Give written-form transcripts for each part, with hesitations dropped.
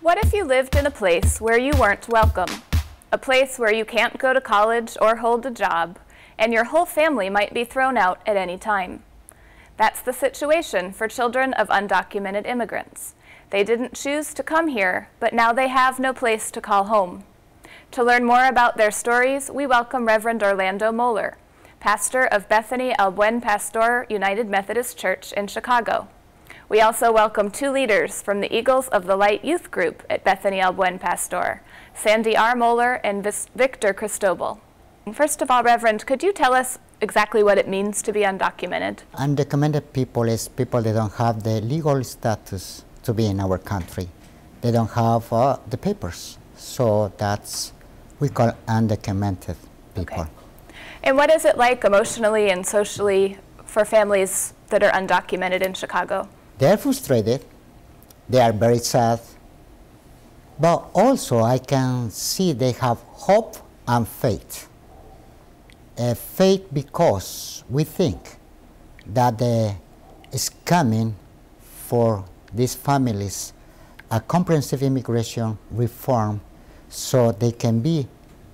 What if you lived in a place where you weren't welcome? A place where you can't go to college or hold a job, and your whole family might be thrown out at any time. That's the situation for children of undocumented immigrants. They didn't choose to come here, but now they have no place to call home. To learn more about their stories, we welcome Reverend Orlando Moeller, pastor of Bethany El Buen Pastor United Methodist Church in Chicago. We also welcome two leaders from the Eagles of the Light youth group at Bethany El Buen Pastor, Sandy R. Moeller and Victor Cristobal. First of all, Reverend, could you tell us exactly what it means to be undocumented? Undocumented people is people that don't have the legal status to be in our country. They don't have the papers. So that's we call undocumented people. Okay. And what is it like emotionally and socially for families that are undocumented in Chicago? They're frustrated. They are very sad. But also I can see they have hope and faith. Faith because we think that is coming for these families a comprehensive immigration reform so they can be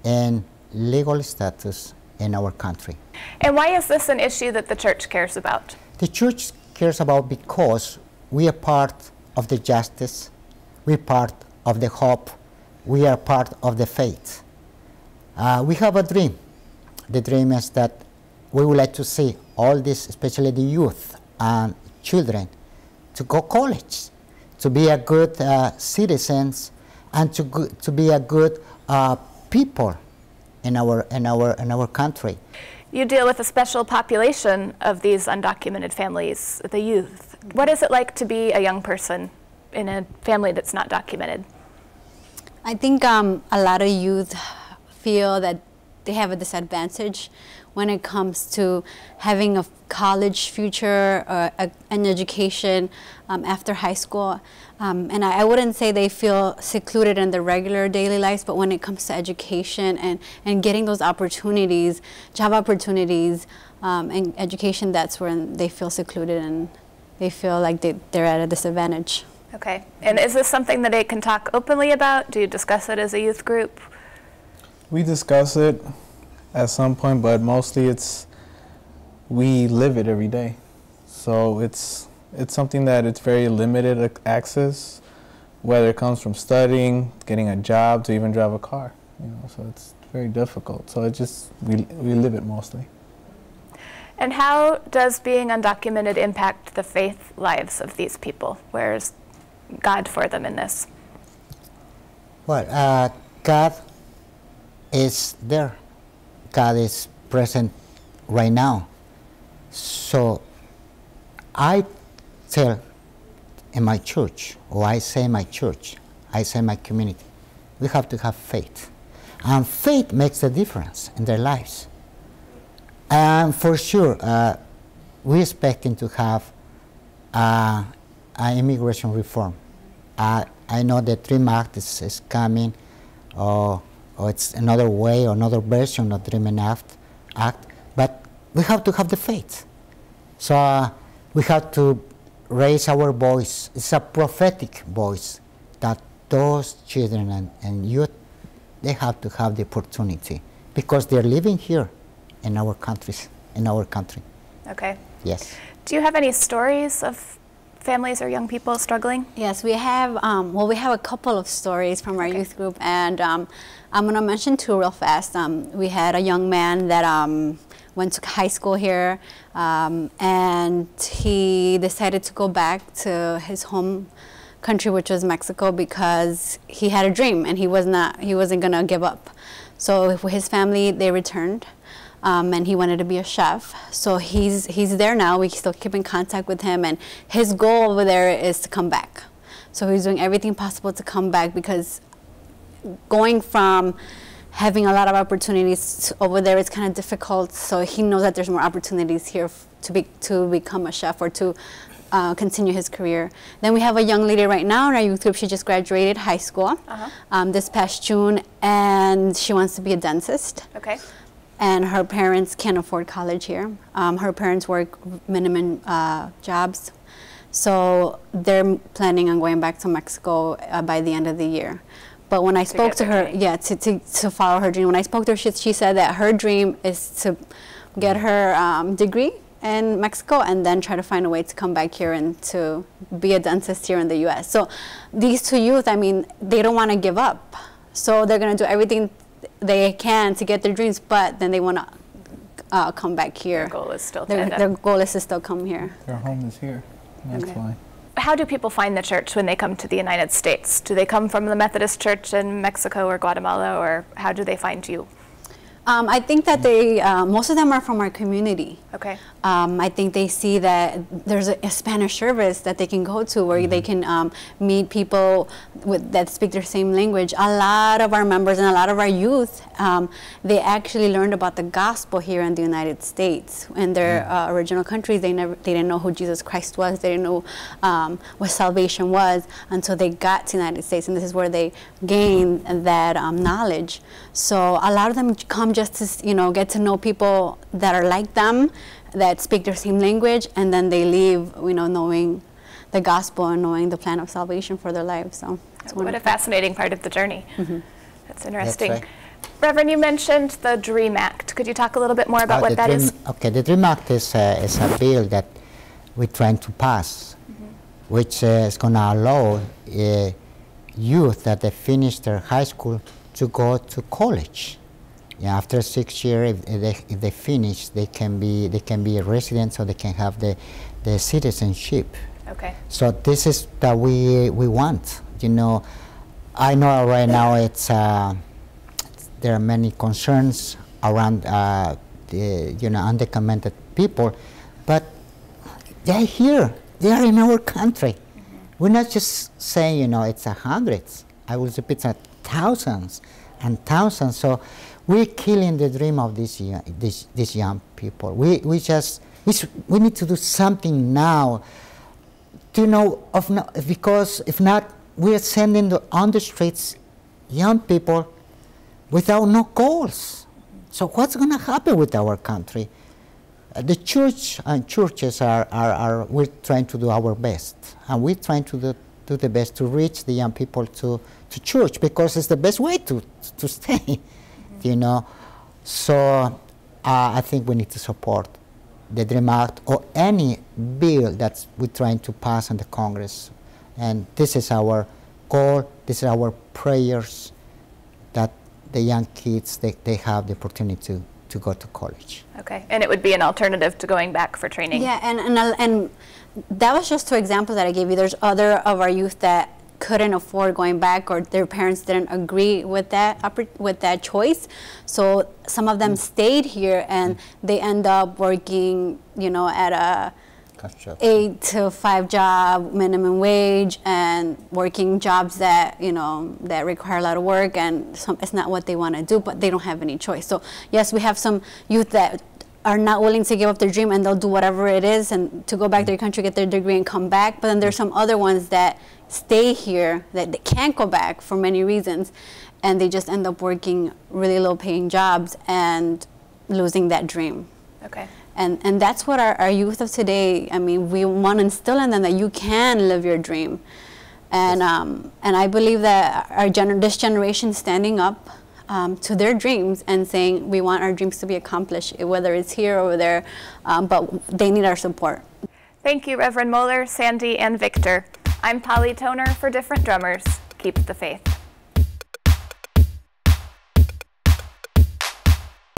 in legal status in our country. And why is this an issue that the church cares about? The church cares about because we are part of the justice, we're part of the hope, we are part of the faith. We have a dream. The dream is that we would like to see all this, especially the youth and children, to go to college, to be a good citizens, and to be a good people in our country. You deal with a special population of these undocumented families, the youth. What is it like to be a young person in a family that's not documented? I think a lot of youth feel that they have a disadvantage when it comes to having a college future or an education after high school. And I wouldn't say they feel secluded in their regular daily lives, but when it comes to education and getting those opportunities, job opportunities, and education, that's when they feel secluded and they feel like they're at a disadvantage. Okay. And is this something that they can talk openly about? Do you discuss it as a youth group? We discuss it at some point, but mostly we live it every day. So it's something that it's very limited access, whether it comes from studying, getting a job, to even drive a car. So it's very difficult. So we live it mostly. And how does being undocumented impact the faith lives of these people? Where is God for them in this? Well, God is there. God is present right now. So I tell in my church, or I say in my church, I say in my community, we have to have faith. And faith makes a difference in their lives. And for sure, we're expecting to have an immigration reform. I know the DREAM Act is coming, or it's another way or another version of DREAM Act, but we have to have the faith. So we have to raise our voice. It's a prophetic voice that those children and youth, they have to have the opportunity because they're living here in our countries, in our country. Okay. Yes. Do you have any stories of families or young people struggling? Yes, we have. Well, we have a couple of stories from our youth group, and I'm going to mention two real fast. We had a young man that went to high school here, and he decided to go back to his home country, which was Mexico, because he had a dream and he wasn't going to give up. So for his family, they returned. And he wanted to be a chef. So he's there now. We still keep in contact with him, and his goal over there is to come back. So he's doing everything possible to come back, because going from having a lot of opportunities over there is kind of difficult. So he knows that there's more opportunities here to become a chef or to continue his career. Then we have a young lady right now in our youth group. She just graduated high school this past June, and she wants to be a dentist. Okay. And her parents can't afford college here. Her parents work minimum jobs. So they're planning on going back to Mexico by the end of the year. But when I spoke to her, to follow her dream, when I spoke to her, she said that her dream is to get her degree in Mexico and then try to find a way to come back here and to be a dentist here in the U.S. So these two youth, I mean, they don't want to give up. So they're going to do everything they can to get their dreams, but then they want to come back here. Their goal is still their goal is to still come here. Their home is here. That's why. How do people find the church when they come to the United States? Do they come from the Methodist Church in Mexico or Guatemala, or how do they find you? I think that they, most of them are from our community. Okay. I think they see that there's a Spanish service that they can go to where they can meet people that speak their same language. A lot of our members and a lot of our youth, they actually learned about the gospel here in the United States. In their original countries, they didn't know who Jesus Christ was. They didn't know what salvation was until they got to the United States, and this is where they gained that knowledge. So a lot of them come just to get to know people that are like them, that speak their same language, and then they leave knowing the gospel and knowing the plan of salvation for their lives. So what a fascinating part of the journey. That's interesting. That's right. Reverend, you mentioned the DREAM Act. Could you talk a little bit more about what that is? Okay, the DREAM Act is a bill that we're trying to pass, which is going to allow youth that they finish their high school to go to college. Yeah, after 6 years, if they finish, they can be a resident, so they can have the citizenship. Okay. So this is that we want. I know right now there are many concerns around the undocumented people, but they're here. They are in our country. We're not just saying it's hundreds. I will repeat that, thousands and thousands. So we're killing the dream of these young people. We need to do something now. Because if not, we are sending on the streets young people without no goals. So what's going to happen with our country? The church and churches we're trying to do our best, and we're trying to do the best to reach the young people to church, because it's the best way to stay. So I think we need to support the DREAM Act or any bill that we're trying to pass in the Congress. And this is our goal, this is our prayers, that the young kids, they have the opportunity to go to college. Okay, and it would be an alternative to going back for training. Yeah, and that was just two examples that I gave you. There's other of our youth that couldn't afford going back, or their parents didn't agree with that choice. So some of them stayed here, and they end up working, at a 8 to 5 job, minimum wage, and working jobs that that require a lot of work, and it's not what they want to do, but they don't have any choice. So yes, we have some youth that are not willing to give up their dream, and they'll do whatever it is and to go back to their country, get their degree, and come back. But then there's some other ones that stay here, that they can't go back for many reasons, and they just end up working really low-paying jobs and losing that dream. Okay. And that's what our youth of today, I mean, we want to instill in them that you can live your dream. And I believe that this generation is standing up to their dreams and saying we want our dreams to be accomplished, whether it's here or there, but they need our support. Thank you, Reverend Moeller, Sandy, and Victor. I'm Polly Toner for Different Drummers. Keep the faith.